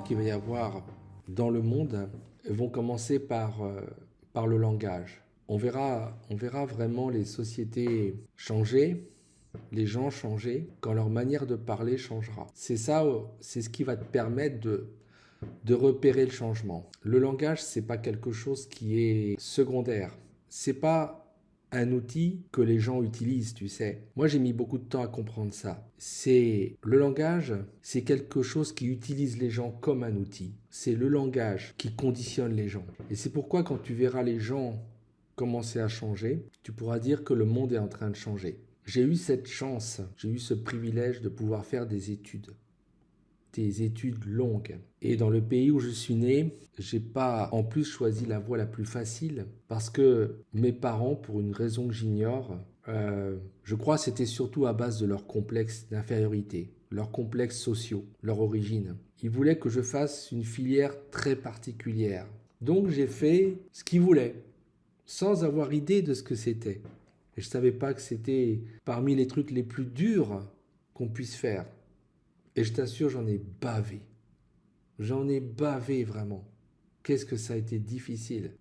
qu'il va y avoir dans le monde vont commencer par le langage. On verra vraiment les sociétés changer, les gens changer, quand leur manière de parler changera. C'est ça, c'est ce qui va te permettre de repérer le changement. Le langage, c'est pas quelque chose qui est secondaire. C'est pas un outil que les gens utilisent, tu sais. Moi, j'ai mis beaucoup de temps à comprendre ça. Le langage, c'est quelque chose qui utilise les gens comme un outil. C'est le langage qui conditionne les gens. Et c'est pourquoi quand tu verras les gens commencer à changer, tu pourras dire que le monde est en train de changer. J'ai eu cette chance, j'ai eu ce privilège de pouvoir faire des études longues. Et dans le pays où je suis né, j'ai pas en plus choisi la voie la plus facile parce que mes parents, pour une raison que j'ignore, je crois que c'était surtout à base de leur complexe d'infériorité, leurs complexes sociaux, leur origine. Ils voulaient que je fasse une filière très particulière. Donc j'ai fait ce qu'ils voulaient, sans avoir idée de ce que c'était. Et je savais pas que c'était parmi les trucs les plus durs qu'on puisse faire. Et je t'assure, j'en ai bavé. J'en ai bavé vraiment. Qu'est-ce que ça a été difficile.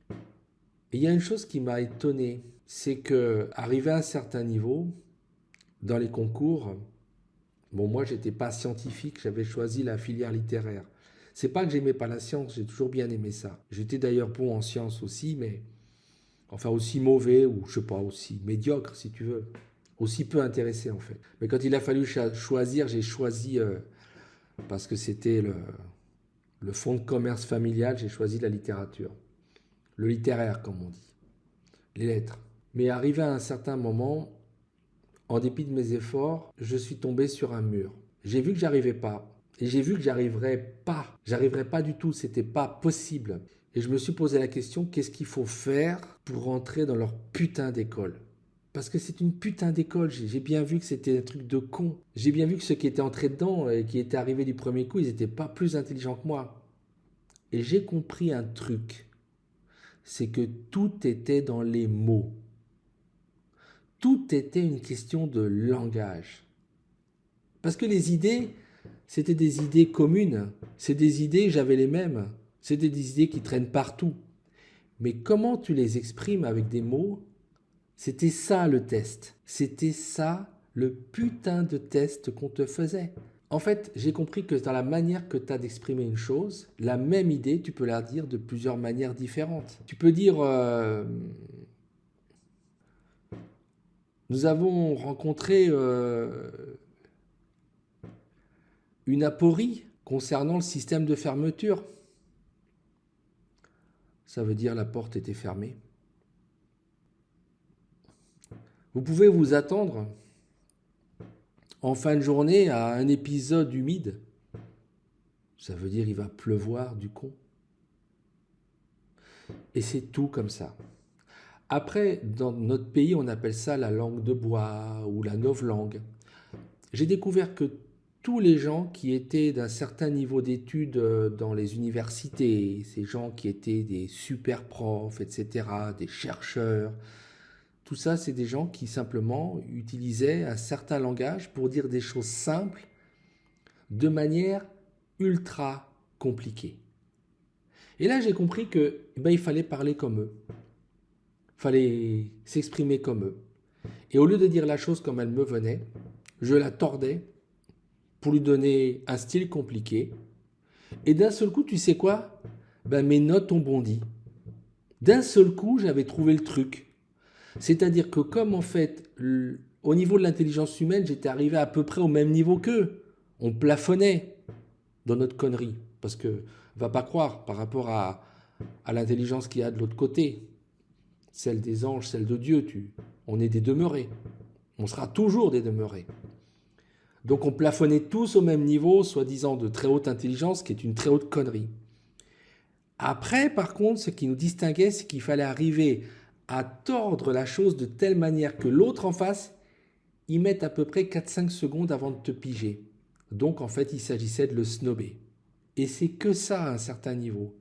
Et il y a une chose qui m'a étonné, c'est que arrivé à un certain niveau, dans les concours, bon moi j'étais pas scientifique, j'avais choisi la filière littéraire. C'est pas que j'aimais pas la science, j'ai toujours bien aimé ça. J'étais d'ailleurs bon en sciences aussi, mais enfin aussi mauvais, ou je sais pas, aussi médiocre si tu veux. Aussi peu intéressé en fait. Mais quand il a fallu choisir, j'ai choisi parce que c'était le fonds de commerce familial, j'ai choisi la littérature. Le littéraire, comme on dit. Les lettres. Mais arrivé à un certain moment, en dépit de mes efforts, je suis tombé sur un mur. J'ai vu que j'arrivais pas. Et j'ai vu que j'arriverais pas. J'arriverais pas du tout. C'était pas possible. Et je me suis posé la question, qu'est-ce qu'il faut faire pour rentrer dans leur putain d'école? Parce que c'est une putain d'école. J'ai bien vu que c'était un truc de con. J'ai bien vu que ceux qui étaient entrés dedans et qui étaient arrivés du premier coup, ils n'étaient pas plus intelligents que moi. Et j'ai compris un truc. C'est que tout était dans les mots. Tout était une question de langage. Parce que les idées, c'était des idées communes. C'est des idées, j'avais les mêmes. C'était des idées qui traînent partout. Mais comment tu les exprimes avec des mots? C'était ça le test. C'était ça le putain de test qu'on te faisait. En fait, j'ai compris que dans la manière que tu as d'exprimer une chose, la même idée, tu peux la dire de plusieurs manières différentes. Tu peux dire nous avons rencontré une aporie concernant le système de fermeture. Ça veut dire la porte était fermée. Vous pouvez vous attendre en fin de journée à un épisode humide. Ça veut dire il va pleuvoir du con. Et c'est tout comme ça. Après, dans notre pays, on appelle ça la langue de bois ou la novlangue. J'ai découvert que tous les gens qui étaient d'un certain niveau d'études dans les universités, ces gens qui étaient des super profs, etc., des chercheurs, tout ça, c'est des gens qui simplement utilisaient un certain langage pour dire des choses simples de manière ultra compliquée. Et là, j'ai compris que il fallait parler comme eux. Il fallait s'exprimer comme eux. Et au lieu de dire la chose comme elle me venait, je la tordais pour lui donner un style compliqué. Et d'un seul coup, tu sais quoi? Mes notes ont bondi. D'un seul coup, j'avais trouvé le truc. C'est-à-dire que comme en fait, au niveau de l'intelligence humaine, j'étais arrivé à peu près au même niveau qu'eux. On plafonnait dans notre connerie. Parce que, va pas croire, par rapport à l'intelligence qu'il y a de l'autre côté, celle des anges, celle de Dieu, on est des demeurés. On sera toujours des demeurés. Donc on plafonnait tous au même niveau, soi-disant de très haute intelligence, qui est une très haute connerie. Après, par contre, ce qui nous distinguait, c'est qu'il fallait arriver à tordre la chose de telle manière que l'autre en face, y mette à peu près 4-5 secondes avant de te piger. Donc en fait, il s'agissait de le snobber. Et c'est que ça à un certain niveau.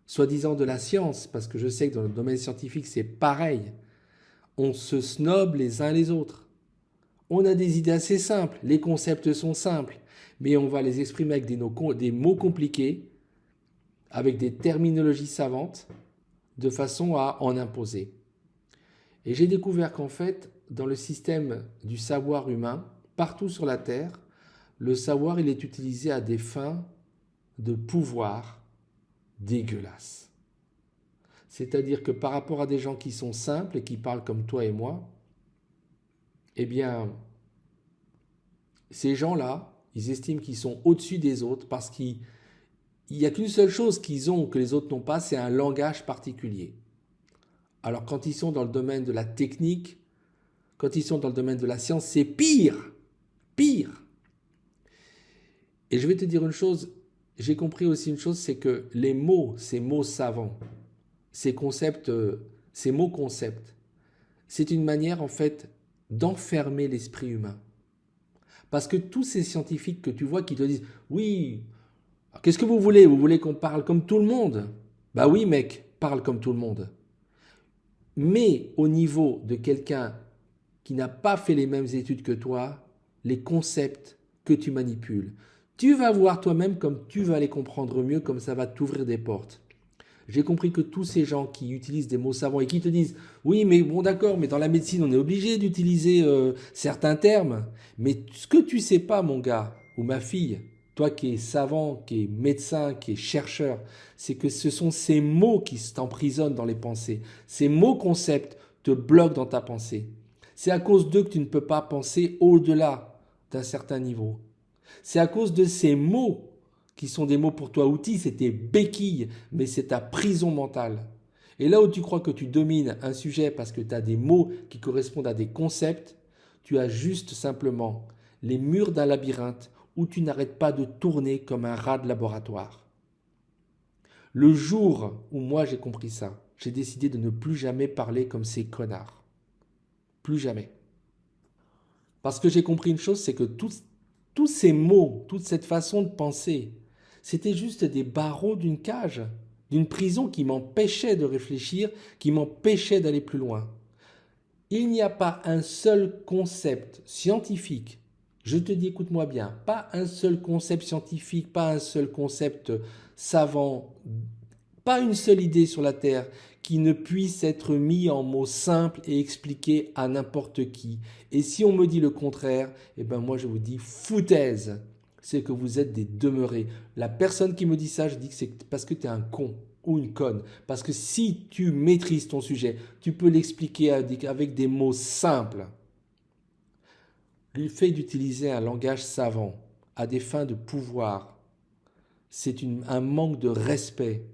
Soi-disant de la science, parce que je sais que dans le domaine scientifique, c'est pareil. On se snobe les uns les autres. On a des idées assez simples, les concepts sont simples, mais on va les exprimer avec des mots compliqués, avec des terminologies savantes, de façon à en imposer. Et j'ai découvert qu'en fait, dans le système du savoir humain, partout sur la Terre, le savoir il est utilisé à des fins de pouvoir dégueulasses. C'est-à-dire que par rapport à des gens qui sont simples et qui parlent comme toi et moi, eh bien, ces gens-là, ils estiment qu'ils sont au-dessus des autres parce qu'il n'y a qu'une seule chose qu'ils ont que les autres n'ont pas, c'est un langage particulier. Alors quand ils sont dans le domaine de la technique, quand ils sont dans le domaine de la science, c'est pire, pire. Et je vais te dire une chose, j'ai compris aussi une chose, c'est que les mots, ces mots savants, ces concepts, ces mots concepts, c'est une manière en fait d'enfermer l'esprit humain. Parce que tous ces scientifiques que tu vois qui te disent « Oui, qu'est-ce que vous voulez? Vous voulez qu'on parle comme tout le monde ?» Bah oui mec, parle comme tout le monde. Mais au niveau de quelqu'un qui n'a pas fait les mêmes études que toi, les concepts que tu manipules, tu vas voir toi-même comme tu vas les comprendre mieux, comme ça va t'ouvrir des portes. J'ai compris que tous ces gens qui utilisent des mots savants et qui te disent « Oui, mais bon d'accord, mais dans la médecine, on est obligé d'utiliser certains termes. » Mais ce que tu sais pas, mon gars ou ma fille, toi qui es savant, qui es médecin, qui es chercheur, c'est que ce sont ces mots qui t'emprisonnent dans les pensées. Ces mots concepts te bloquent dans ta pensée. C'est à cause d'eux que tu ne peux pas penser au-delà d'un certain niveau. C'est à cause de ces mots qui sont des mots pour toi outils, c'est tes béquilles, mais c'est ta prison mentale. Et là où tu crois que tu domines un sujet parce que tu as des mots qui correspondent à des concepts, tu as juste simplement les murs d'un labyrinthe où tu n'arrêtes pas de tourner comme un rat de laboratoire. Le jour où moi j'ai compris ça, j'ai décidé de ne plus jamais parler comme ces connards. Plus jamais. Parce que j'ai compris une chose, c'est que tous ces mots, toute cette façon de penser, c'était juste des barreaux d'une cage, d'une prison qui m'empêchait de réfléchir, qui m'empêchait d'aller plus loin. Il n'y a pas un seul concept scientifique, je te dis écoute-moi bien, pas un seul concept scientifique, pas un seul concept savant, pas une seule idée sur la Terre qui ne puisse être mis en mots simples et expliqué à n'importe qui. Et si on me dit le contraire, eh ben moi je vous dis foutaise, c'est que vous êtes des demeurés. La personne qui me dit ça, je dis que c'est parce que tu es un con ou une conne. Parce que si tu maîtrises ton sujet, tu peux l'expliquer avec des mots simples. Le fait d'utiliser un langage savant à des fins de pouvoir, c'est un manque de respect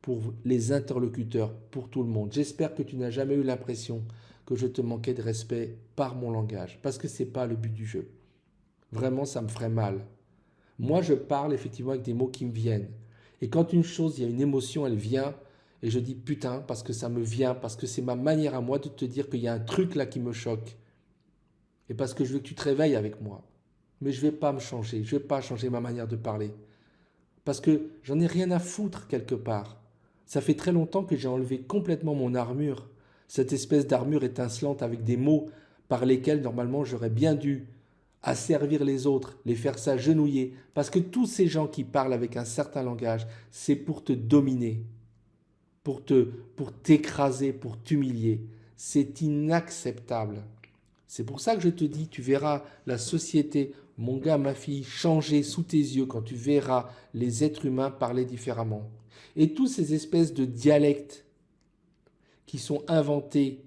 pour les interlocuteurs, pour tout le monde. J'espère que tu n'as jamais eu l'impression que je te manquais de respect par mon langage, parce que ce n'est pas le but du jeu. Vraiment, ça me ferait mal. Moi, je parle effectivement avec des mots qui me viennent. Et quand une chose, il y a une émotion, elle vient, et je dis putain, parce que ça me vient, parce que c'est ma manière à moi de te dire qu'il y a un truc là qui me choque. Et parce que je veux que tu te réveilles avec moi. Mais je ne vais pas me changer, je ne vais pas changer ma manière de parler. Parce que j'en ai rien à foutre quelque part. Ça fait très longtemps que j'ai enlevé complètement mon armure, cette espèce d'armure étincelante avec des mots par lesquels normalement j'aurais bien dû asservir les autres, les faire s'agenouiller, parce que tous ces gens qui parlent avec un certain langage, c'est pour te dominer, pour t'écraser, pour t'humilier. C'est inacceptable. C'est pour ça que je te dis, tu verras la société, mon gars, ma fille, changer sous tes yeux quand tu verras les êtres humains parler différemment. Et tous ces espèces de dialectes qui sont inventés,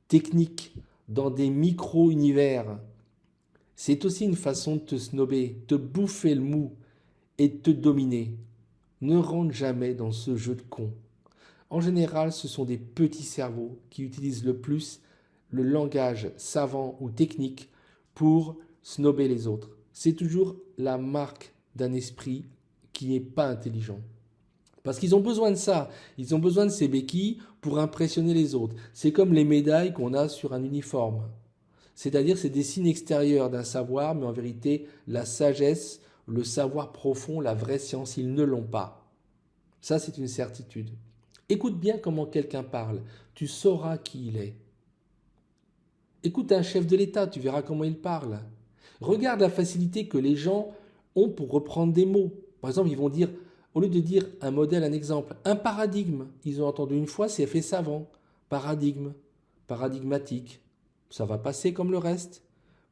techniques, dans des micro-univers, c'est aussi une façon de te snober, te bouffer le mou et de te dominer. Ne rentre jamais dans ce jeu de con. En général, ce sont des petits cerveaux qui utilisent le plus le langage savant ou technique pour snober les autres. C'est toujours la marque d'un esprit qui n'est pas intelligent. Parce qu'ils ont besoin de ça. Ils ont besoin de ces béquilles pour impressionner les autres. C'est comme les médailles qu'on a sur un uniforme. C'est-à-dire c'est des signes extérieurs d'un savoir, mais en vérité, la sagesse, le savoir profond, la vraie science, ils ne l'ont pas. Ça, c'est une certitude. Écoute bien comment quelqu'un parle. Tu sauras qui il est. Écoute un chef de l'État, tu verras comment il parle. Regarde la facilité que les gens ont pour reprendre des mots. Par exemple, ils vont dire, au lieu de dire un modèle, un exemple, un paradigme. Ils ont entendu une fois, c'est effet savant. Paradigme, paradigmatique. Ça va passer comme le reste.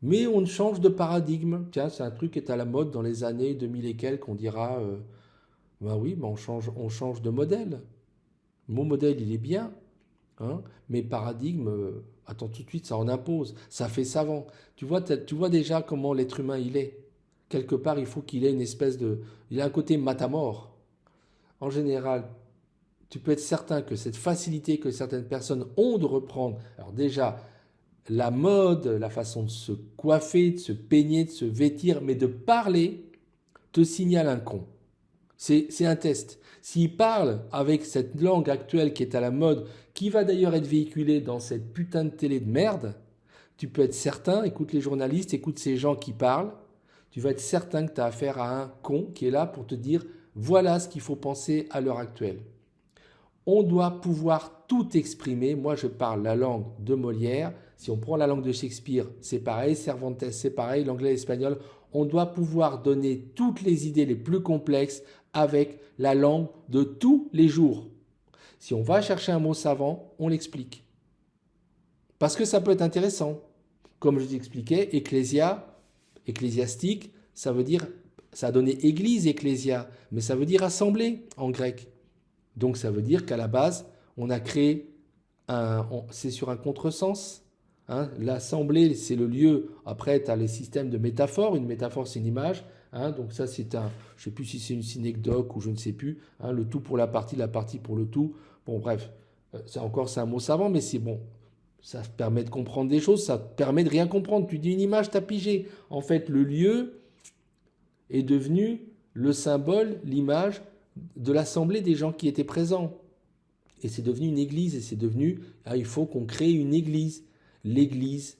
Mais on change de paradigme. Tiens, c'est un truc qui est à la mode dans les années 2000 et quelques, on dira, ben oui, ben on change de modèle. Mon modèle, il est bien, hein, mais paradigme, attends tout de suite, ça en impose, ça fait savant. Tu vois déjà comment l'être humain il est. Quelque part, il faut qu'il ait une espèce de... Il a un côté matamore. En général, tu peux être certain que cette facilité que certaines personnes ont de reprendre, alors déjà, la mode, la façon de se coiffer, de se peigner, de se vêtir, mais de parler, te signale un con. C'est un test. S'il parle avec cette langue actuelle qui est à la mode, qui va d'ailleurs être véhiculée dans cette putain de télé de merde, tu peux être certain, écoute les journalistes, écoute ces gens qui parlent, tu vas être certain que tu as affaire à un con qui est là pour te dire voilà ce qu'il faut penser à l'heure actuelle. On doit pouvoir tout exprimer. Moi, je parle la langue de Molière. Si on prend la langue de Shakespeare, c'est pareil. Cervantes, c'est pareil. L'anglais, l'espagnol. On doit pouvoir donner toutes les idées les plus complexes avec la langue de tous les jours. Si on va chercher un mot savant, on l'explique. Parce que ça peut être intéressant. Comme je t'expliquais, ecclésiastique, ça veut dire, ça a donné église, ecclésia, mais ça veut dire assemblée en grec. Donc ça veut dire qu'à la base, on a créé c'est sur un contresens. Hein. L'assemblée, c'est le lieu. Après, tu as les systèmes de métaphores. Une métaphore, c'est une image. Hein. Donc ça, c'est un, je ne sais plus si c'est une synecdoque ou je ne sais plus. Hein. Le tout pour la partie pour le tout. Bon, bref, c'est un mot savant, mais c'est bon. Ça permet de comprendre des choses, ça permet de rien comprendre. Tu dis une image, tu as pigé. En fait, le lieu est devenu le symbole, l'image de l'assemblée des gens qui étaient présents. Et c'est devenu une église, et c'est devenu, il faut qu'on crée une église. L'église,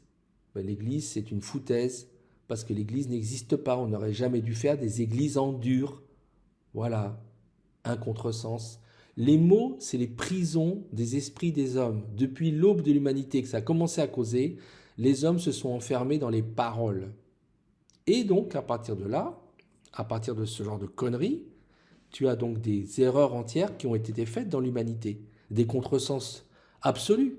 l'église c'est une foutaise, parce que l'église n'existe pas, on n'aurait jamais dû faire des églises en dur. Voilà, un contresens. Les mots, c'est les prisons des esprits des hommes. Depuis l'aube de l'humanité que ça a commencé à causer, les hommes se sont enfermés dans les paroles. Et donc, à partir de là, à partir de ce genre de conneries, tu as donc des erreurs entières qui ont été faites dans l'humanité, des contresens absolus.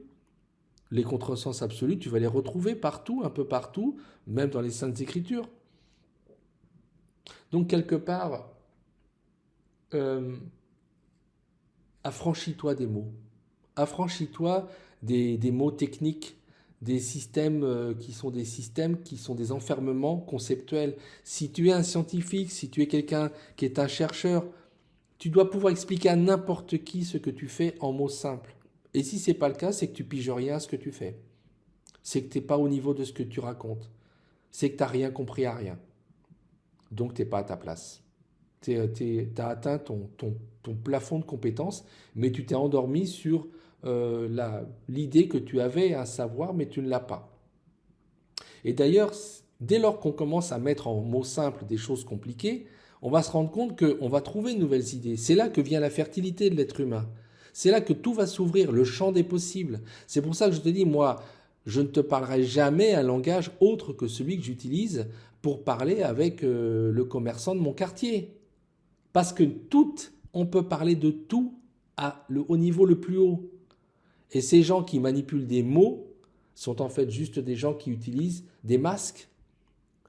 Les contresens absolus, tu vas les retrouver partout, un peu partout, même dans les Saintes Écritures. Donc, quelque part, affranchis-toi des mots. Affranchis-toi des mots techniques, des systèmes qui sont des enfermements conceptuels. Si tu es un scientifique, si tu es quelqu'un qui est un chercheur, tu dois pouvoir expliquer à n'importe qui ce que tu fais en mots simples. Et si ce n'est pas le cas, c'est que tu piges rien à ce que tu fais. C'est que tu n'es pas au niveau de ce que tu racontes. C'est que tu n'as rien compris à rien. Donc tu n'es pas à ta place. Tu as atteint ton plafond de compétences, mais tu t'es endormi sur l'idée que tu avais un savoir, mais tu ne l'as pas. Et d'ailleurs, dès lors qu'on commence à mettre en mots simples des choses compliquées, on va se rendre compte qu'on va trouver de nouvelles idées. C'est là que vient la fertilité de l'être humain. C'est là que tout va s'ouvrir, le champ des possibles. C'est pour ça que je te dis, moi, je ne te parlerai jamais un langage autre que celui que j'utilise pour parler avec le commerçant de mon quartier. Parce que on peut parler de tout au niveau le plus haut. Et ces gens qui manipulent des mots sont en fait juste des gens qui utilisent des masques.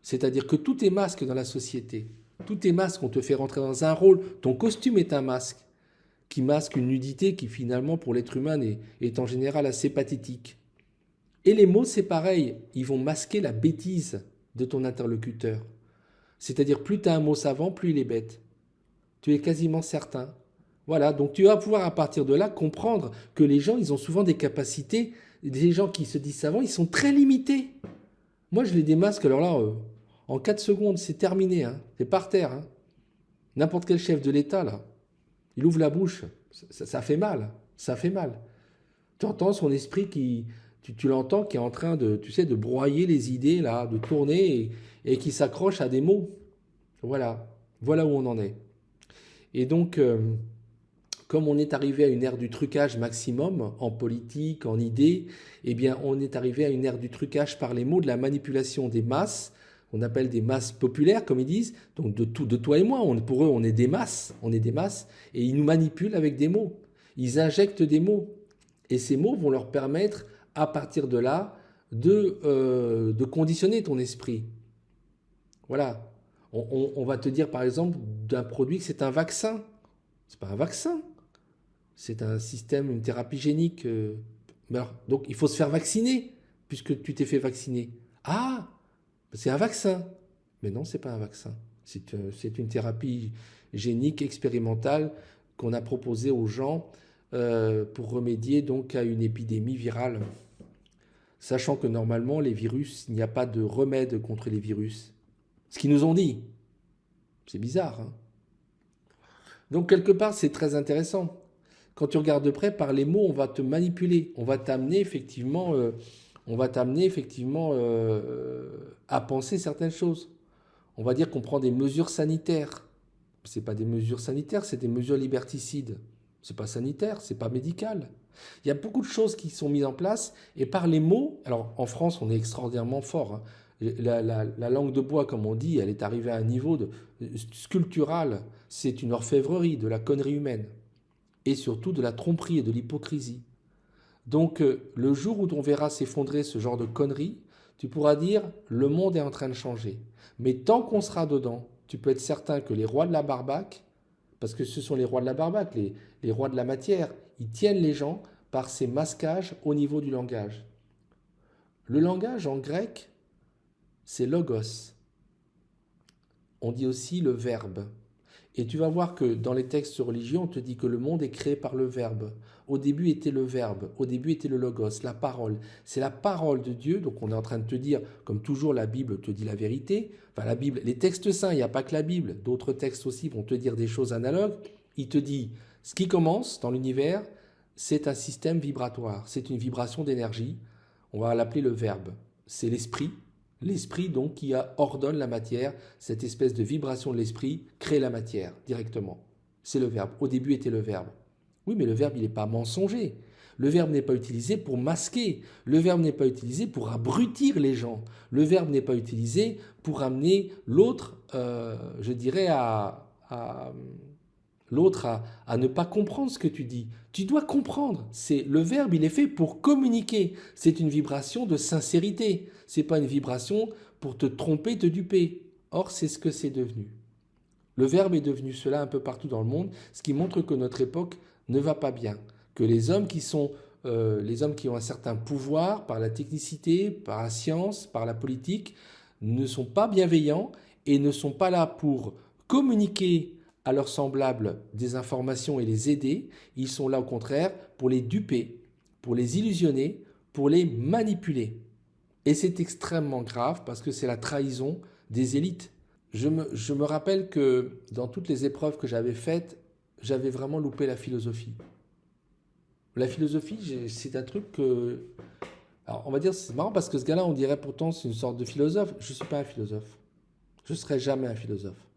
C'est-à-dire que tout est masque dans la société. Tout est masque, on te fait rentrer dans un rôle. Ton costume est un masque qui masque une nudité qui finalement pour l'être humain est en général assez pathétique. Et les mots, c'est pareil, ils vont masquer la bêtise de ton interlocuteur. C'est-à-dire plus tu as un mot savant, plus il est bête. Tu es quasiment certain. Voilà, donc tu vas pouvoir à partir de là comprendre que les gens, ils ont souvent des capacités, des gens qui se disent savants, ils sont très limités. Moi, je les démasque, alors là, en 4 secondes, c'est terminé, hein, c'est par terre. Hein. N'importe quel chef de l'État, là, il ouvre la bouche, ça fait mal, ça fait mal. Tu entends son esprit tu l'entends qui est en train de, tu sais, de broyer les idées, là, de tourner et qui s'accroche à des mots. Voilà où on en est. Et donc, comme on est arrivé à une ère du trucage maximum, en politique, en idées, eh bien, on est arrivé à une ère du trucage par les mots, de la manipulation des masses, on appelle des masses populaires, comme ils disent, donc de toi et moi, pour eux, on est des masses, et ils nous manipulent avec des mots. Ils injectent des mots, et ces mots vont leur permettre, à partir de là, de conditionner ton esprit. Voilà. On va te dire, par exemple, d'un produit que c'est un vaccin. C'est pas un vaccin. C'est un système, une thérapie génique. Donc, il faut se faire vacciner, puisque tu t'es fait vacciner. Ah, c'est un vaccin. Mais non, c'est pas un vaccin. C'est une thérapie génique expérimentale qu'on a proposée aux gens pour remédier donc à une épidémie virale. Sachant que normalement, les virus, il n'y a pas de remède contre les virus. Ce qu'ils nous ont dit. C'est bizarre, hein? Donc, quelque part, c'est très intéressant. Quand tu regardes de près, par les mots, on va te manipuler. On va t'amener effectivement, à penser certaines choses. On va dire qu'on prend des mesures sanitaires. Ce n'est pas des mesures sanitaires, c'est des mesures liberticides. Ce n'est pas sanitaire, ce n'est pas médical. Il y a beaucoup de choses qui sont mises en place et par les mots, alors en France, on est extraordinairement fort, hein. La langue de bois, comme on dit, elle est arrivée à un niveau sculptural. C'est une orfèvrerie de la connerie humaine et surtout de la tromperie et de l'hypocrisie. Donc, le jour où on verra s'effondrer ce genre de conneries, tu pourras dire le monde est en train de changer. Mais tant qu'on sera dedans, tu peux être certain que les rois de la barbaque, parce que ce sont les rois de la barbaque, les rois de la matière, ils tiennent les gens par ces masquages au niveau du langage. Le langage en grec, c'est logos. On dit aussi le verbe. Et tu vas voir que dans les textes religieux, on te dit que le monde est créé par le verbe. Au début était le verbe, au début était le logos, la parole. C'est la parole de Dieu, donc on est en train de te dire, comme toujours la Bible te dit la vérité, enfin la Bible, les textes saints, il n'y a pas que la Bible, d'autres textes aussi vont te dire des choses analogues. Il te dit, ce qui commence dans l'univers, c'est un système vibratoire, c'est une vibration d'énergie, on va l'appeler le verbe. C'est l'esprit donc qui ordonne la matière, cette espèce de vibration de l'esprit crée la matière directement. C'est le verbe. Au début était le verbe. Oui, mais le verbe, il n'est pas mensonger. Le verbe n'est pas utilisé pour masquer. Le verbe n'est pas utilisé pour abrutir les gens. Le verbe n'est pas utilisé pour amener l'autre, je dirais, l'autre à ne pas comprendre ce que tu dis. Tu dois comprendre. Le verbe, il est fait pour communiquer. C'est une vibration de sincérité. Ce n'est pas une vibration pour te tromper, te duper. Or, c'est ce que c'est devenu. Le verbe est devenu cela un peu partout dans le monde, ce qui montre que notre époque ne va pas bien. Que les hommes qui ont un certain pouvoir par la technicité, par la science, par la politique, ne sont pas bienveillants et ne sont pas là pour communiquer à leurs semblables des informations et les aider. Ils sont là au contraire pour les duper, pour les illusionner, pour les manipuler. Et c'est extrêmement grave parce que c'est la trahison des élites. Je me rappelle que dans toutes les épreuves que j'avais faites, j'avais vraiment loupé la philosophie. La philosophie, c'est un truc que... Alors on va dire, c'est marrant parce que ce gars-là, on dirait pourtant c'est une sorte de philosophe. Je ne suis pas un philosophe. Je ne serai jamais un philosophe.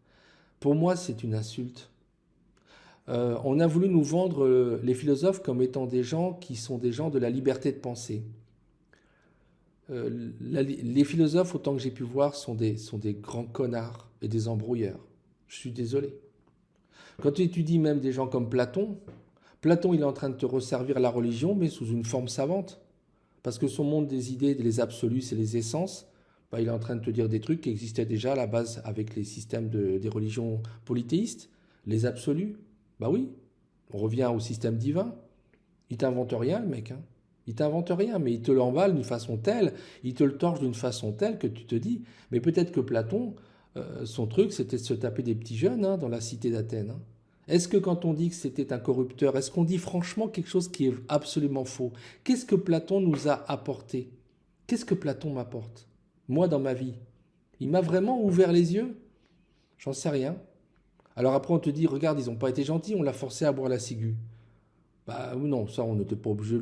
Pour moi, c'est une insulte. On a voulu nous vendre les philosophes comme étant des gens qui sont des gens de la liberté de penser. Les philosophes, autant que j'ai pu voir, sont des grands connards et des embrouilleurs. Je suis désolé. Quand tu étudies même des gens comme Platon, Platon, il est en train de te resservir la religion, mais sous une forme savante. Parce que son monde des idées, les absolus, c'est les essences, il est en train de te dire des trucs qui existaient déjà à la base avec les systèmes des religions polythéistes, les absolus. Bah oui, on revient au système divin. Il t'invente rien, le mec, hein. Il t'invente rien, mais il te l'emballe d'une façon telle, il te le torche d'une façon telle que tu te dis, mais peut-être que Platon, son truc, c'était de se taper des petits jeunes dans la cité d'Athènes. Hein. Est-ce que quand on dit que c'était un corrupteur, est-ce qu'on dit franchement quelque chose qui est absolument faux? Qu'est-ce que Platon nous a apporté? Qu'est-ce que Platon m'apporte? Moi, dans ma vie, il m'a vraiment ouvert les yeux? J'en sais rien. Alors après, on te dit, regarde, ils n'ont pas été gentils, on l'a forcé à boire la ciguë. Bah non, ça, on n'était pas obligé de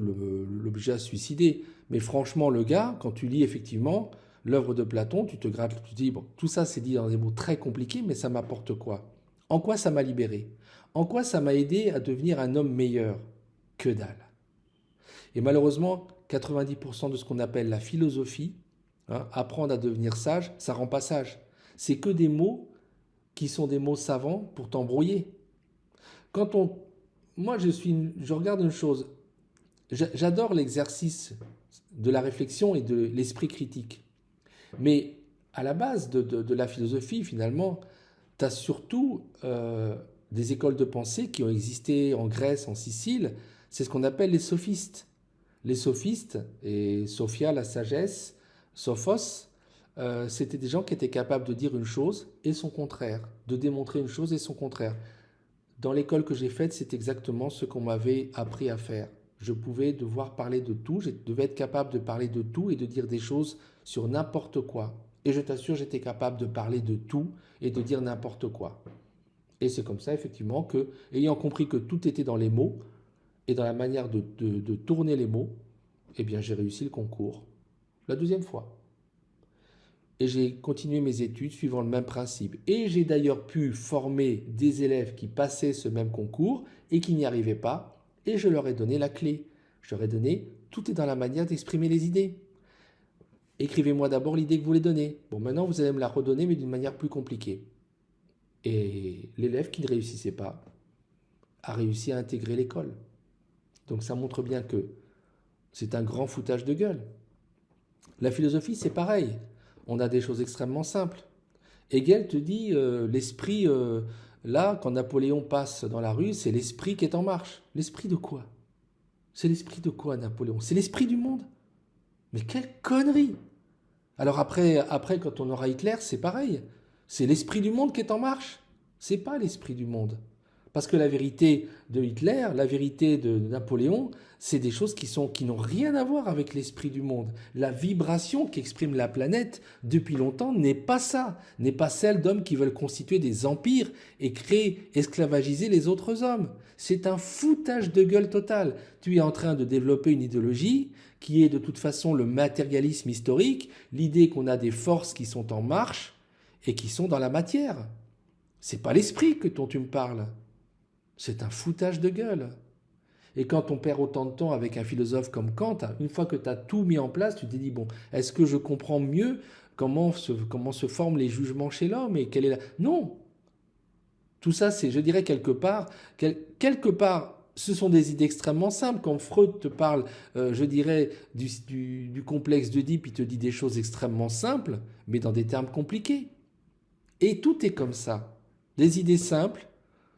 l'obliger à se suicider. Mais franchement, le gars, quand tu lis effectivement l'œuvre de Platon, tu te grattes, tu te dis, bon, tout ça, c'est dit dans des mots très compliqués, mais ça m'apporte quoi? En quoi ça m'a libéré? En quoi ça m'a aidé à devenir un homme meilleur? Que dalle. Et malheureusement, 90% de ce qu'on appelle la philosophie, hein, apprendre à devenir sage, ça rend pas sage. C'est que des mots qui sont des mots savants pour t'embrouiller. Quand on, moi, je regarde une chose. J'adore l'exercice de la réflexion et de l'esprit critique. Mais à la base de la philosophie, finalement, tu as surtout des écoles de pensée qui ont existé en Grèce, en Sicile. C'est ce qu'on appelle les sophistes. Les sophistes, et Sophia, la sagesse, Sophos, c'était des gens qui étaient capables de dire une chose et son contraire, de démontrer une chose et son contraire. Dans l'école que j'ai faite, c'est exactement ce qu'on m'avait appris à faire. Je pouvais devoir parler de tout, je devais être capable de parler de tout et de dire des choses sur n'importe quoi. Et je t'assure, j'étais capable de parler de tout et de dire n'importe quoi. Et c'est comme ça, effectivement, que, ayant compris que tout était dans les mots et dans la manière de tourner les mots, eh bien, j'ai réussi le concours. La deuxième fois. Et j'ai continué mes études suivant le même principe. Et j'ai d'ailleurs pu former des élèves qui passaient ce même concours et qui n'y arrivaient pas. Et je leur ai donné la clé. Je leur ai donné, tout est dans la manière d'exprimer les idées. Écrivez-moi d'abord l'idée que vous voulez donner. Bon, maintenant, vous allez me la redonner, mais d'une manière plus compliquée. Et l'élève qui ne réussissait pas a réussi à intégrer l'école. Donc ça montre bien que c'est un grand foutage de gueule. La philosophie, c'est pareil. On a des choses extrêmement simples. Hegel te dit, l'esprit, là, quand Napoléon passe dans la rue, c'est l'esprit qui est en marche. L'esprit de quoi? C'est l'esprit de quoi, Napoléon? C'est l'esprit du monde. Mais quelle connerie! Alors après, quand on aura Hitler, c'est pareil. C'est l'esprit du monde qui est en marche. C'est pas l'esprit du monde. Parce que la vérité de Hitler, la vérité de Napoléon, c'est des choses qui n'ont rien à voir avec l'esprit du monde. La vibration qu'exprime la planète depuis longtemps n'est pas ça, n'est pas celle d'hommes qui veulent constituer des empires et créer, esclavagiser les autres hommes. C'est un foutage de gueule total. Tu es en train de développer une idéologie qui est de toute façon le matérialisme historique, l'idée qu'on a des forces qui sont en marche et qui sont dans la matière. C'est pas l'esprit dont tu me parles. C'est un foutage de gueule. Et quand on perd autant de temps avec un philosophe comme Kant, une fois que tu as tout mis en place, tu te dis, bon, est-ce que je comprends mieux comment se forment les jugements chez l'homme et quelle est la... Non. Tout ça, c'est, je dirais, quelque part, ce sont des idées extrêmement simples. Quand Freud te parle, je dirais, du complexe d'Oedipe, il te dit des choses extrêmement simples, mais dans des termes compliqués. Et tout est comme ça. Des idées simples,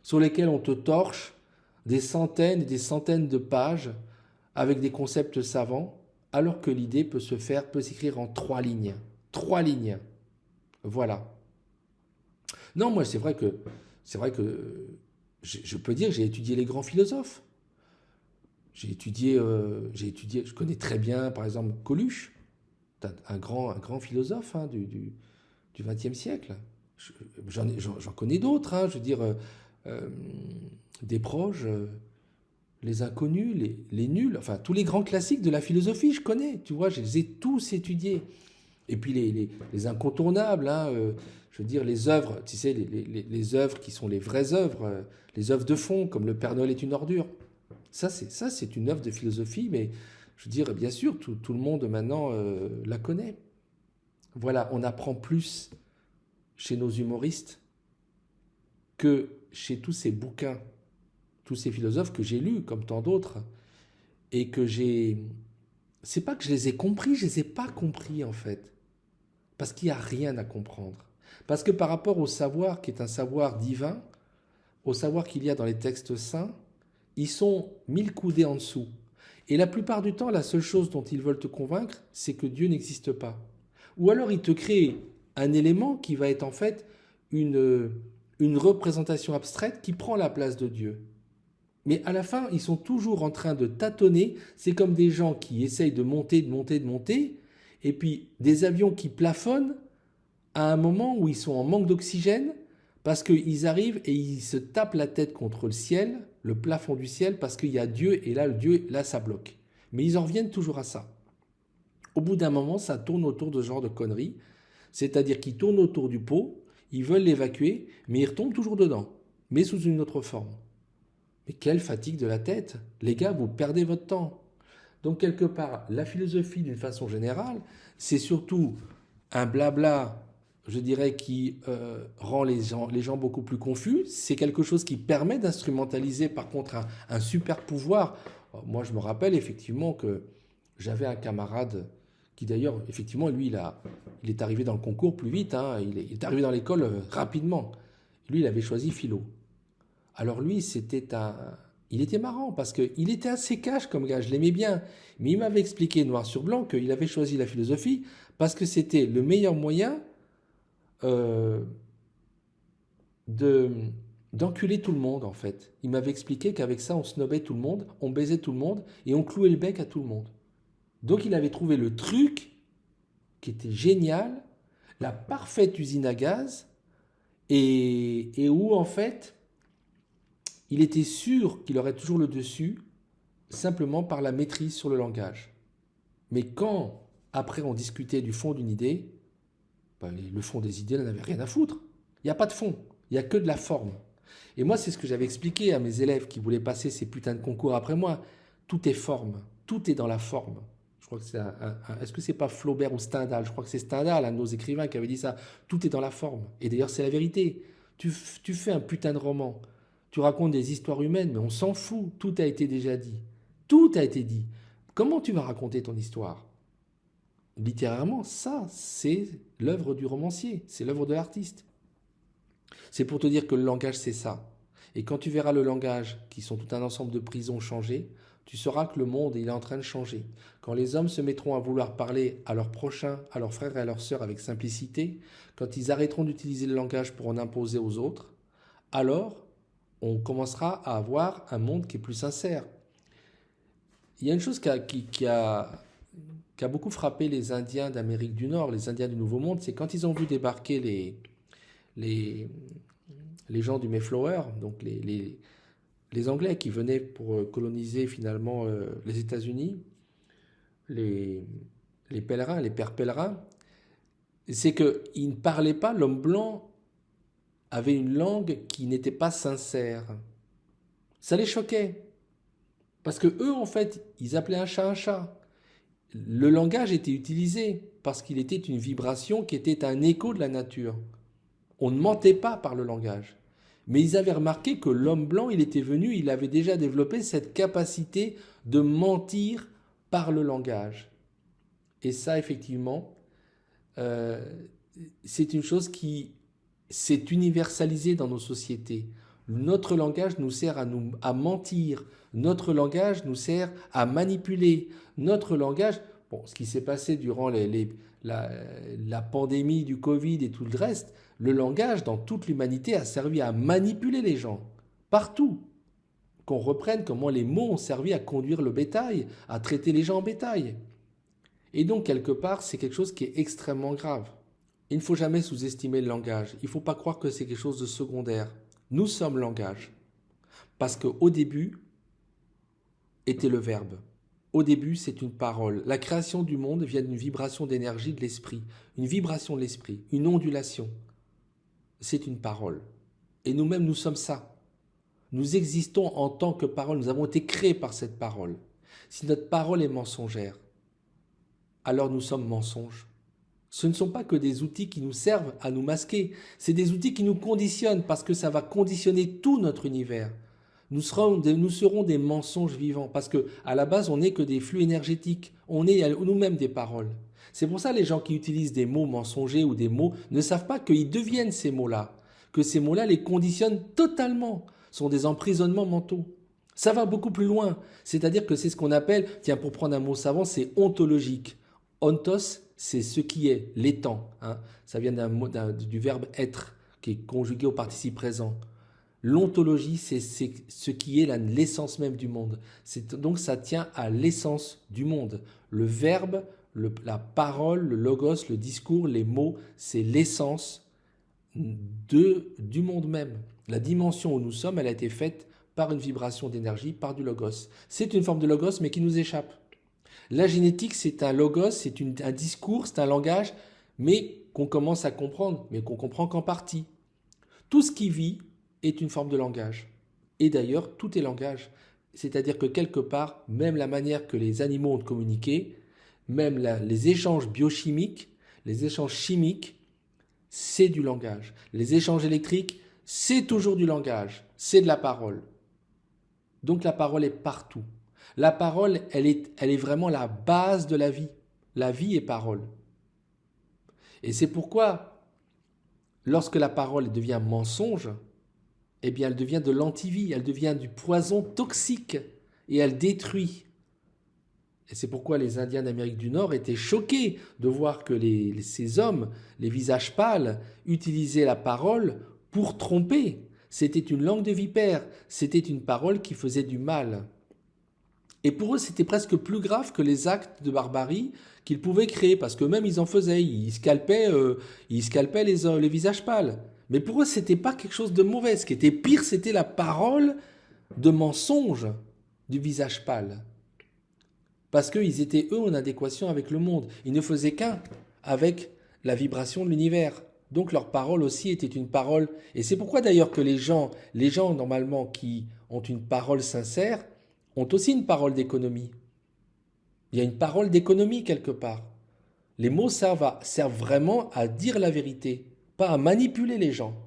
sur lesquels on te torche des centaines et des centaines de pages avec des concepts savants, alors que l'idée peut s'écrire en 3 lignes. 3 lignes. Voilà. Non, moi, c'est vrai que je peux dire que j'ai étudié les grands philosophes. J'ai étudié, je connais très bien, par exemple, Coluche, un grand philosophe, hein, du XXe siècle. J'en connais d'autres, hein, je veux dire... des proches, les inconnus, les nuls, enfin tous les grands classiques de la philosophie, je connais, tu vois, je les ai tous étudiés. Et puis les incontournables, hein, je veux dire les œuvres, tu sais, les œuvres qui sont les vraies œuvres, les œuvres de fond, comme Le Père Noël est une ordure. Ça, c'est une œuvre de philosophie, mais je veux dire, bien sûr, tout le monde maintenant la connaît. Voilà, on apprend plus chez nos humoristes que chez tous ces bouquins, tous ces philosophes que j'ai lus, comme tant d'autres, et que c'est pas que je les ai compris, je les ai pas compris en fait. Parce qu'il n'y a rien à comprendre. Parce que par rapport au savoir qui est un savoir divin, au savoir qu'il y a dans les textes saints, ils sont 1000 coudées en dessous. Et la plupart du temps, la seule chose dont ils veulent te convaincre, c'est que Dieu n'existe pas. Ou alors ils te créent un élément qui va être en fait une représentation abstraite qui prend la place de Dieu. Mais à la fin, ils sont toujours en train de tâtonner. C'est comme des gens qui essayent de monter, et puis des avions qui plafonnent à un moment où ils sont en manque d'oxygène, parce qu'ils arrivent et ils se tapent la tête contre le ciel, le plafond du ciel, parce qu'il y a Dieu, et là, Dieu, là, ça bloque. Mais ils en reviennent toujours à ça. Au bout d'un moment, ça tourne autour de ce genre de conneries, c'est-à-dire qu'ils tournent autour du pot, ils veulent l'évacuer, mais ils retombent toujours dedans, mais sous une autre forme. Mais quelle fatigue de la tête! Les gars, vous perdez votre temps. Donc quelque part, la philosophie d'une façon générale, c'est surtout un blabla, je dirais, qui rend les gens beaucoup plus confus. C'est quelque chose qui permet d'instrumentaliser par contre un super pouvoir. Moi, je me rappelle effectivement que j'avais un camarade qui d'ailleurs, effectivement, lui, il est arrivé dans le concours plus vite, hein. Il est arrivé dans l'école rapidement. Lui, il avait choisi philo. Alors lui, il était marrant parce qu'il était assez cash comme gars, je l'aimais bien. Mais il m'avait expliqué noir sur blanc qu'il avait choisi la philosophie parce que c'était le meilleur moyen euh, de, d'enculer tout le monde en fait. Il m'avait expliqué qu'avec ça, on snobait tout le monde, on baisait tout le monde et on clouait le bec à tout le monde. Donc il avait trouvé le truc qui était génial, la parfaite usine à gaz et où en fait il était sûr qu'il aurait toujours le dessus simplement par la maîtrise sur le langage. Mais quand, après, on discutait du fond d'une idée, ben, le fond des idées, il n'en avait rien à foutre. Il n'y a pas de fond, il n'y a que de la forme. Et moi, c'est ce que j'avais expliqué à mes élèves qui voulaient passer ces putains de concours après moi. Tout est forme, tout est dans la forme. Je crois que c'est est-ce que c'est pas Flaubert ou Stendhal? Je crois que c'est Stendhal, un de nos écrivains, qui avait dit ça. Tout est dans la forme. Et d'ailleurs, c'est la vérité. Tu fais un putain de roman. Tu racontes des histoires humaines, mais on s'en fout. Tout a été déjà dit. Tout a été dit. Comment tu vas raconter ton histoire? Littérairement, ça, c'est l'œuvre du romancier, c'est l'œuvre de l'artiste. C'est pour te dire que le langage, c'est ça. Et quand tu verras le langage, qui sont tout un ensemble de prisons, changer, tu sauras que le monde, il est en train de changer. Quand les hommes se mettront à vouloir parler à leurs prochains, à leurs frères et à leurs sœurs avec simplicité, quand ils arrêteront d'utiliser le langage pour en imposer aux autres, alors on commencera à avoir un monde qui est plus sincère. Il y a une chose qui a beaucoup frappé les Indiens d'Amérique du Nord, les Indiens du Nouveau Monde, c'est quand ils ont vu débarquer les, les gens du Mayflower, donc les Anglais qui venaient pour coloniser finalement les États-Unis, les, les pèlerins, les pères pèlerins, c'est qu'ils ne parlaient pas, l'homme blanc avait une langue qui n'était pas sincère. Ça les choquait. Parce que eux, en fait, ils appelaient un chat un chat. Le langage était utilisé parce qu'il était une vibration qui était un écho de la nature. On ne mentait pas par le langage. Mais ils avaient remarqué que l'homme blanc, il était venu, il avait déjà développé cette capacité de mentir par le langage. Et ça, effectivement, euh, c'est une chose qui s'est universalisée dans nos sociétés. Notre langage nous sert à mentir. Notre langage nous sert à manipuler. Notre langage, bon, ce qui s'est passé durant la pandémie du Covid et tout le reste, le langage dans toute l'humanité a servi à manipuler les gens. Partout. Qu'on reprenne comment les mots ont servi à conduire le bétail, à traiter les gens en bétail. Et donc, quelque part, c'est quelque chose qui est extrêmement grave. Il ne faut jamais sous-estimer le langage. Il ne faut pas croire que c'est quelque chose de secondaire. Nous sommes langage. Parce qu'au début était le verbe. Au début, c'est une parole. La création du monde vient d'une vibration d'énergie de l'esprit. Une vibration de l'esprit, une ondulation. C'est une parole. Et nous-mêmes, nous sommes ça. Nous existons en tant que parole. Nous avons été créés par cette parole. Si notre parole est mensongère, alors nous sommes mensonges. Ce ne sont pas que des outils qui nous servent à nous masquer, c'est des outils qui nous conditionnent parce que ça va conditionner tout notre univers. Nous serons des mensonges vivants parce que à la base on n'est que des flux énergétiques, on est nous-mêmes des paroles. C'est pour ça que les gens qui utilisent des mots mensongers ou des mots ne savent pas qu'ils deviennent ces mots-là, que ces mots-là les conditionnent totalement, sont des emprisonnements mentaux. Ça va beaucoup plus loin, c'est-à-dire que c'est ce qu'on appelle, tiens pour prendre un mot savant, c'est ontologique. Ontos, c'est ce qui est, l'étant. Hein. Ça vient du verbe être, qui est conjugué au participe présent. L'ontologie, c'est ce qui est l'essence même du monde. Donc ça tient à l'essence du monde. Le verbe, la parole, le logos, le discours, les mots, c'est l'essence du monde même. La dimension où nous sommes, elle a été faite par une vibration d'énergie, par du logos. C'est une forme de logos, mais qui nous échappe. La génétique, c'est un logos, c'est un discours, c'est un langage, mais qu'on commence à comprendre, mais qu'on comprend qu'en partie. Tout ce qui vit est une forme de langage. Et d'ailleurs, tout est langage. C'est-à-dire que quelque part, même la manière que les animaux ont de communiquer, même les échanges biochimiques, les échanges chimiques, c'est du langage. Les échanges électriques, c'est toujours du langage, c'est de la parole. Donc la parole est partout. La parole, elle est vraiment la base de la vie. La vie est parole. Et c'est pourquoi, lorsque la parole devient mensonge, eh bien elle devient de l'antivie, elle devient du poison toxique et elle détruit. Et c'est pourquoi les Indiens d'Amérique du Nord étaient choqués de voir que ces hommes, les visages pâles, utilisaient la parole pour tromper. C'était une langue de vipère, c'était une parole qui faisait du mal. Et pour eux, c'était presque plus grave que les actes de barbarie qu'ils pouvaient créer, parce que même ils en faisaient, ils scalpaient les visages pâles. Mais pour eux, c'était pas quelque chose de mauvais. Ce qui était pire, c'était la parole de mensonge du visage pâle. Parce qu'ils étaient, eux, en adéquation avec le monde. Ils ne faisaient qu'un avec la vibration de l'univers. Donc leur parole aussi était une parole. Et c'est pourquoi d'ailleurs que les gens normalement qui ont une parole sincère, ont aussi une parole d'économie. Il y a une parole d'économie quelque part. Les mots servent vraiment à dire la vérité, pas à manipuler les gens.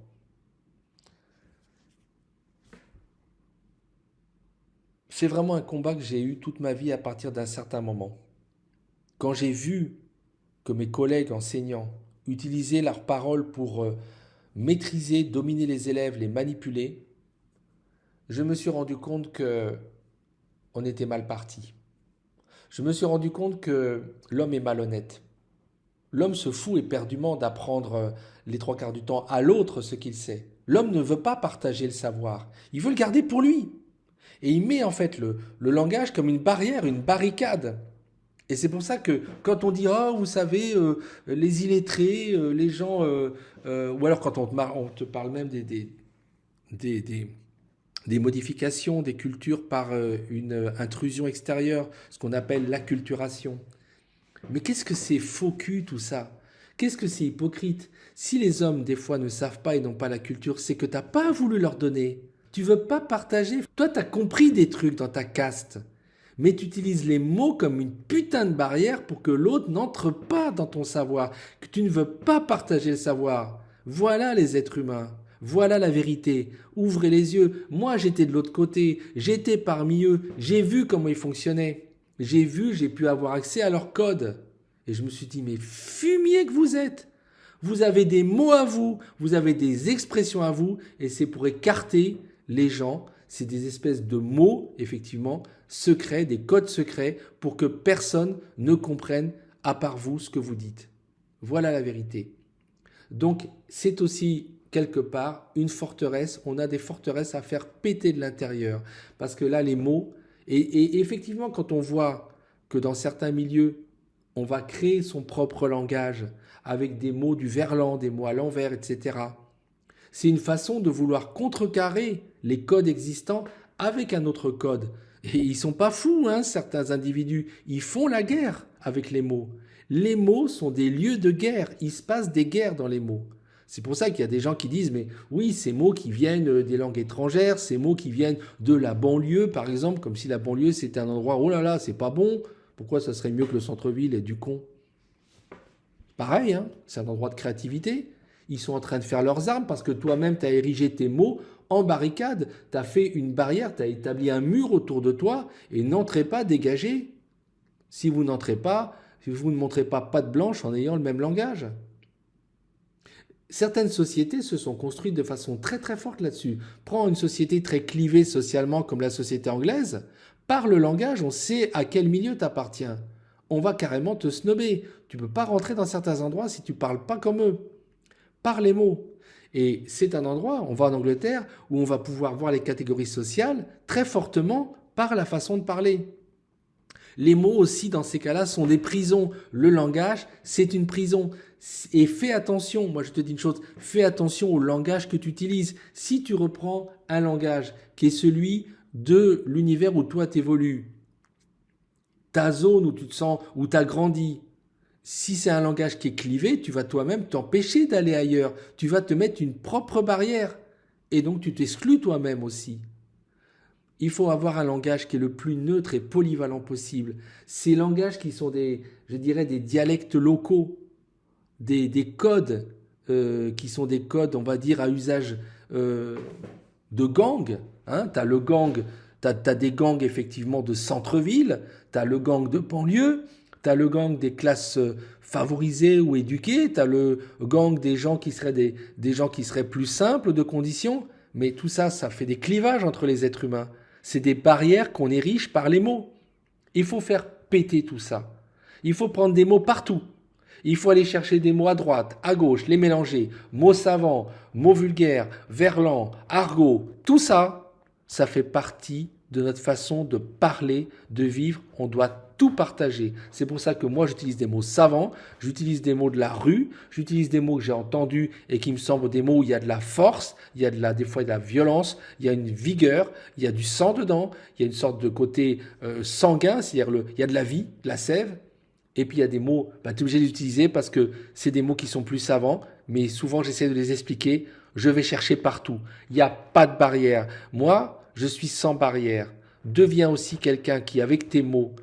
C'est vraiment un combat que j'ai eu toute ma vie à partir d'un certain moment. Quand j'ai vu que mes collègues enseignants utilisaient leurs paroles pour maîtriser, dominer les élèves, les manipuler, je me suis rendu compte que on était mal parti. Je me suis rendu compte que l'homme est malhonnête. L'homme se fout éperdument d'apprendre les trois quarts du temps à l'autre ce qu'il sait. L'homme ne veut pas partager le savoir. Il veut le garder pour lui. Et il met en fait le langage comme une barrière, une barricade. Et c'est pour ça que quand on dit oh vous savez les illettrés, les gens ou alors quand on te parle même des, des- des modifications des cultures par une intrusion extérieure, ce qu'on appelle l'acculturation. Mais qu'est-ce que c'est faux cul tout ça? Qu'est-ce que c'est hypocrite? Si les hommes des fois ne savent pas et n'ont pas la culture, c'est que t'as pas voulu leur donner. Tu veux pas partager. Toi, t'as compris des trucs dans ta caste. Mais tu utilises les mots comme une putain de barrière pour que l'autre n'entre pas dans ton savoir, que tu ne veux pas partager le savoir. Voilà les êtres humains. Voilà la vérité. Ouvrez les yeux. Moi, j'étais de l'autre côté. J'étais parmi eux. J'ai vu comment ils fonctionnaient. J'ai pu avoir accès à leur code. Et je me suis dit, mais fumier que vous êtes. Vous avez des mots à vous, vous avez des expressions à vous, et c'est pour écarter les gens. C'est des espèces de mots, effectivement, secrets, des codes secrets, pour que personne ne comprenne, à part vous, ce que vous dites. Voilà la vérité. Donc, c'est aussi quelque part une forteresse. On a des forteresses à faire péter de l'intérieur. Parce que là, les mots, et effectivement, quand on voit que dans certains milieux, on va créer son propre langage avec des mots du verlan, des mots à l'envers, etc. C'est une façon de vouloir contrecarrer les codes existants avec un autre code. Et ils sont pas fous, hein, certains individus. Ils font la guerre avec les mots. Les mots sont des lieux de guerre. Il se passe des guerres dans les mots. C'est pour ça qu'il y a des gens qui disent, mais oui, ces mots qui viennent des langues étrangères, ces mots qui viennent de la banlieue, par exemple, comme si la banlieue c'était un endroit, oh là là, c'est pas bon, pourquoi ça serait mieux que le centre-ville et du con? Pareil, hein, c'est un endroit de créativité. Ils sont en train de faire leurs armes parce que toi-même, tu as érigé tes mots en barricade. Tu as fait une barrière, tu as établi un mur autour de toi et n'entrez pas, dégagez. Si vous n'entrez pas, si vous ne montrez pas patte blanche en ayant le même langage. Certaines sociétés se sont construites de façon très très forte là-dessus. Prends une société très clivée socialement comme la société anglaise. Par le langage, on sait à quel milieu tu appartiens. On va carrément te snobber. Tu ne peux pas rentrer dans certains endroits si tu ne parles pas comme eux. Par les mots. Et c'est un endroit, on va en Angleterre, où on va pouvoir voir les catégories sociales très fortement par la façon de parler. Les mots aussi, dans ces cas-là, sont des prisons. Le langage, c'est une prison. Et fais attention, moi je te dis une chose, fais attention au langage que tu utilises. Si tu reprends un langage qui est celui de l'univers où toi t'évolues, ta zone où tu te sens, où tu as grandi, si c'est un langage qui est clivé, tu vas toi-même t'empêcher d'aller ailleurs. Tu vas te mettre une propre barrière. Et donc tu t'exclus toi-même aussi. Il faut avoir un langage qui est le plus neutre et polyvalent possible. Ces langages qui sont je dirais, des dialectes locaux, des codes qui sont des codes, on va dire, à usage de gang. Hein. Tu as le gang, t'as des gangs effectivement de centre-ville, tu as le gang de banlieue, tu as le gang des classes favorisées ou éduquées, tu as le gang des gens qui seraient des gens qui seraient plus simples de conditions. Mais tout ça, ça fait des clivages entre les êtres humains. C'est des barrières qu'on érige par les mots. Il faut faire péter tout ça. Il faut prendre des mots partout. Il faut aller chercher des mots à droite, à gauche, les mélanger. Mots savants, mots vulgaires, verlan, argot, tout ça, ça fait partie de notre façon de parler, de vivre. On doit tout partager. C'est pour ça que moi, j'utilise des mots savants, j'utilise des mots de la rue, j'utilise des mots que j'ai entendus et qui me semblent des mots où il y a de la force, il y a des fois de la violence, il y a une vigueur, il y a du sang dedans, il y a une sorte de côté sanguin, c'est-à-dire il y a de la vie, de la sève. Et puis il y a des mots, tu es obligé d'utiliser parce que c'est des mots qui sont plus savants, mais souvent j'essaie de les expliquer. Je vais chercher partout. Il n'y a pas de barrière. Moi, je suis sans barrière. Deviens aussi quelqu'un qui, avec tes mots,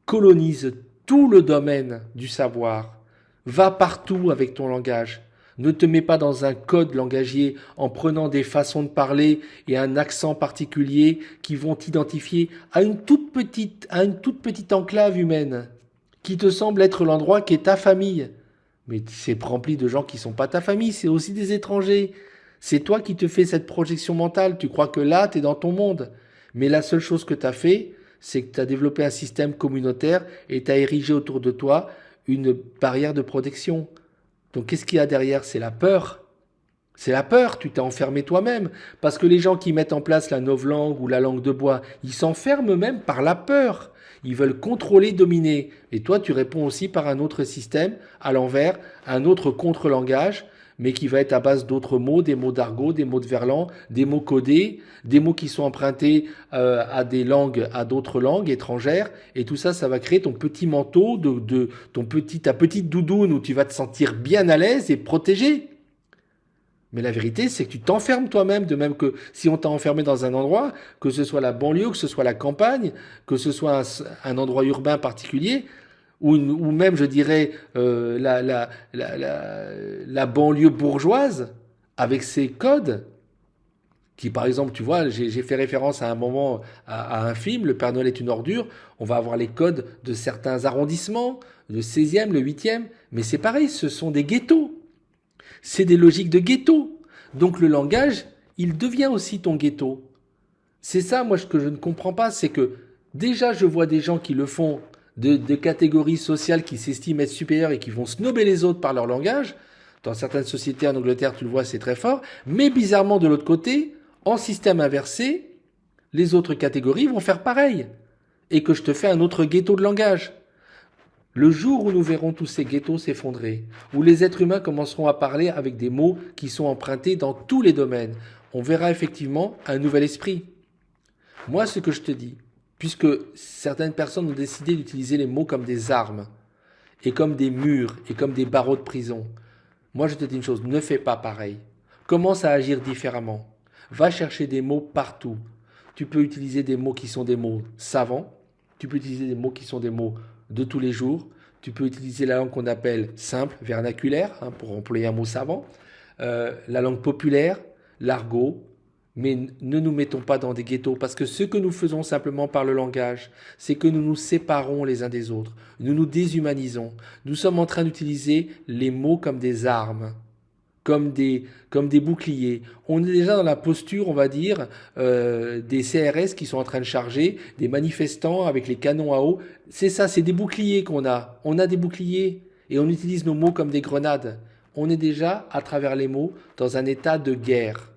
colonise tout le domaine du savoir. Va partout avec ton langage. Ne te mets pas dans un code langagier en prenant des façons de parler et un accent particulier qui vont t'identifier à une toute petite enclave humaine qui te semble être l'endroit qui est ta famille. Mais c'est rempli de gens qui ne sont pas ta famille, c'est aussi des étrangers. C'est toi qui te fais cette projection mentale, tu crois que là, tu es dans ton monde. Mais la seule chose que tu as fait, c'est que tu as développé un système communautaire et tu as érigé autour de toi une barrière de protection. Donc qu'est-ce qu'il y a derrière? C'est la peur. C'est la peur, tu t'es enfermé toi-même. Parce que les gens qui mettent en place la novlangue ou la langue de bois, ils s'enferment eux-mêmes par la peur. Ils veulent contrôler, dominer. Et toi, tu réponds aussi par un autre système, à l'envers, un autre contre-langage, mais qui va être à base d'autres mots, des mots d'argot, des mots de verlan, des mots codés, des mots qui sont empruntés à d'autres langues étrangères. Et tout ça, ça va créer ton petit manteau, ta petite doudoune où tu vas te sentir bien à l'aise et protégé. Mais la vérité, c'est que tu t'enfermes toi-même, de même que si on t'a enfermé dans un endroit, que ce soit la banlieue, que ce soit la campagne, que ce soit un endroit urbain particulier, ou même, je dirais, la banlieue bourgeoise, avec ses codes, qui, par exemple, tu vois, j'ai fait référence à un moment à un film, Le Père Noël est une ordure, on va avoir les codes de certains arrondissements, le 16e, le 8e, mais c'est pareil, ce sont des ghettos. C'est des logiques de ghetto. Donc le langage, il devient aussi ton ghetto. C'est ça, moi, ce que je ne comprends pas, c'est que déjà, je vois des gens qui le font de catégories sociales qui s'estiment être supérieures et qui vont snober les autres par leur langage. Dans certaines sociétés en Angleterre, tu le vois, c'est très fort. Mais bizarrement, de l'autre côté, en système inversé, les autres catégories vont faire pareil. Et que je te fais un autre ghetto de langage. Le jour où nous verrons tous ces ghettos s'effondrer, où les êtres humains commenceront à parler avec des mots qui sont empruntés dans tous les domaines, on verra effectivement un nouvel esprit. Moi, ce que je te dis, puisque certaines personnes ont décidé d'utiliser les mots comme des armes, et comme des murs, et comme des barreaux de prison, moi je te dis une chose, ne fais pas pareil. Commence à agir différemment. Va chercher des mots partout. Tu peux utiliser des mots qui sont des mots savants, tu peux utiliser des mots qui sont des mots de tous les jours. Tu peux utiliser la langue qu'on appelle simple, vernaculaire, pour employer un mot savant, la langue populaire, l'argot, mais ne nous mettons pas dans des ghettos, parce que ce que nous faisons simplement par le langage, c'est que nous nous séparons les uns des autres, nous nous déshumanisons, nous sommes en train d'utiliser les mots comme des armes, comme des boucliers. On est déjà dans la posture, on va dire, des CRS qui sont en train de charger, des manifestants avec les canons à eau. C'est ça, c'est des boucliers qu'on a. On a des boucliers et on utilise nos mots comme des grenades. On est déjà, à travers les mots, dans un état de guerre.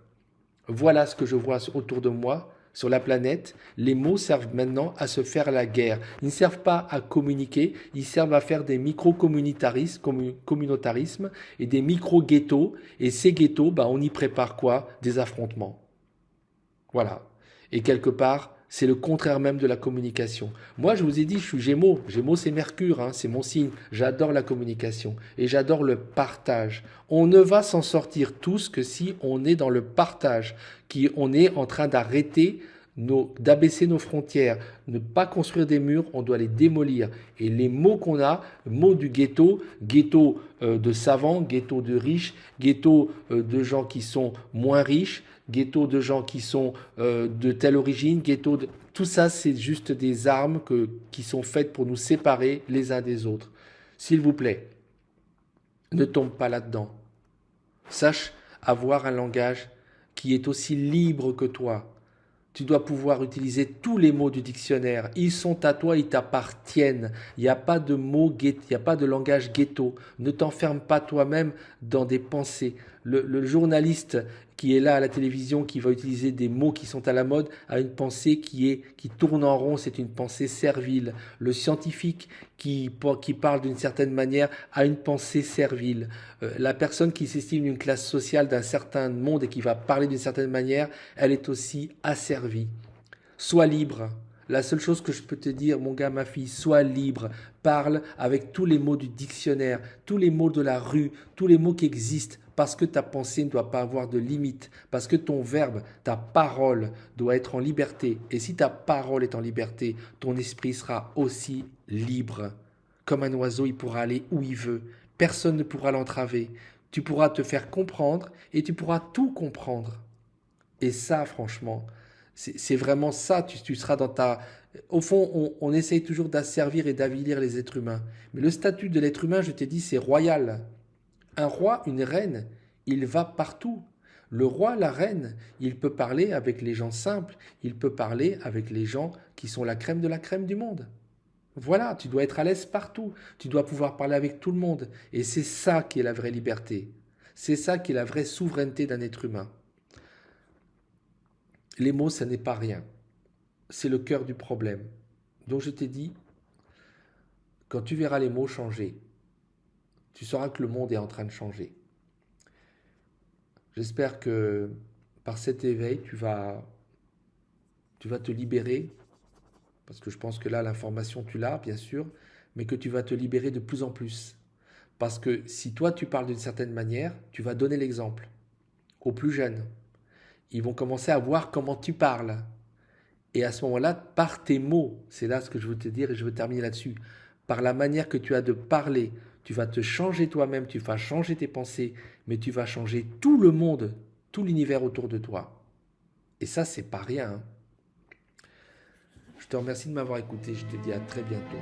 Voilà ce que je vois autour de moi, sur la planète. Les mots servent maintenant à se faire la guerre. Ils ne servent pas à communiquer, ils servent à faire des micro-communautarismes et des micro-ghettos. Et ces ghettos, on y prépare quoi? Des affrontements. Voilà. Et quelque part, c'est le contraire même de la communication. Moi, je vous ai dit, je suis Gémeaux. Gémeaux, c'est Mercure, c'est mon signe. J'adore la communication et j'adore le partage. On ne va s'en sortir tous que si on est dans le partage, on est en train d'arrêter d'abaisser nos frontières, ne pas construire des murs, on doit les démolir. Et les mots qu'on a, mots du ghetto, ghetto de savants, ghetto de riches, ghetto de gens qui sont moins riches, ghetto de gens qui sont de telle origine, ghetto de... Tout ça, c'est juste des armes qui sont faites pour nous séparer les uns des autres. S'il vous plaît, ne tombe pas là-dedans. Sache avoir un langage qui est aussi libre que toi. Tu dois pouvoir utiliser tous les mots du dictionnaire. Ils sont à toi, ils t'appartiennent. Il n'y a pas de mots, il n'y a pas de langage ghetto. Ne t'enferme pas toi-même dans des pensées. Le journaliste qui est là à la télévision, qui va utiliser des mots qui sont à la mode, a une pensée qui tourne en rond, c'est une pensée servile. Le scientifique qui parle d'une certaine manière a une pensée servile. La personne qui s'estime d'une classe sociale d'un certain monde et qui va parler d'une certaine manière, elle est aussi asservie. Sois libre. La seule chose que je peux te dire, mon gars, ma fille, sois libre. Parle avec tous les mots du dictionnaire, tous les mots de la rue, tous les mots qui existent, parce que ta pensée ne doit pas avoir de limite, parce que ton verbe, ta parole doit être en liberté. Et si ta parole est en liberté, ton esprit sera aussi libre. Comme un oiseau, il pourra aller où il veut. Personne ne pourra l'entraver. Tu pourras te faire comprendre et tu pourras tout comprendre. Et ça, franchement, c'est vraiment ça. Tu seras dans ta... Au fond, on essaye toujours d'asservir et d'avilir les êtres humains. Mais le statut de l'être humain, je t'ai dit, c'est royal. Un roi, une reine, il va partout. Le roi, la reine, il peut parler avec les gens simples, il peut parler avec les gens qui sont la crème de la crème du monde. Voilà, tu dois être à l'aise partout, tu dois pouvoir parler avec tout le monde. Et c'est ça qui est la vraie liberté. C'est ça qui est la vraie souveraineté d'un être humain. Les mots, ça n'est pas rien. C'est le cœur du problème. Donc je t'ai dit, quand tu verras les mots changer, tu sauras que le monde est en train de changer. J'espère que par cet éveil, tu vas te libérer, parce que je pense que là, l'information, tu l'as, bien sûr, mais que tu vas te libérer de plus en plus. Parce que si toi, tu parles d'une certaine manière, tu vas donner l'exemple aux plus jeunes. Ils vont commencer à voir comment tu parles. Et à ce moment-là, par tes mots, c'est là ce que je veux te dire et je veux terminer là-dessus, par la manière que tu as de parler, tu vas te changer toi-même, tu vas changer tes pensées, mais tu vas changer tout le monde, tout l'univers autour de toi. Et ça, c'est pas rien, hein. Je te remercie de m'avoir écouté, je te dis à très bientôt.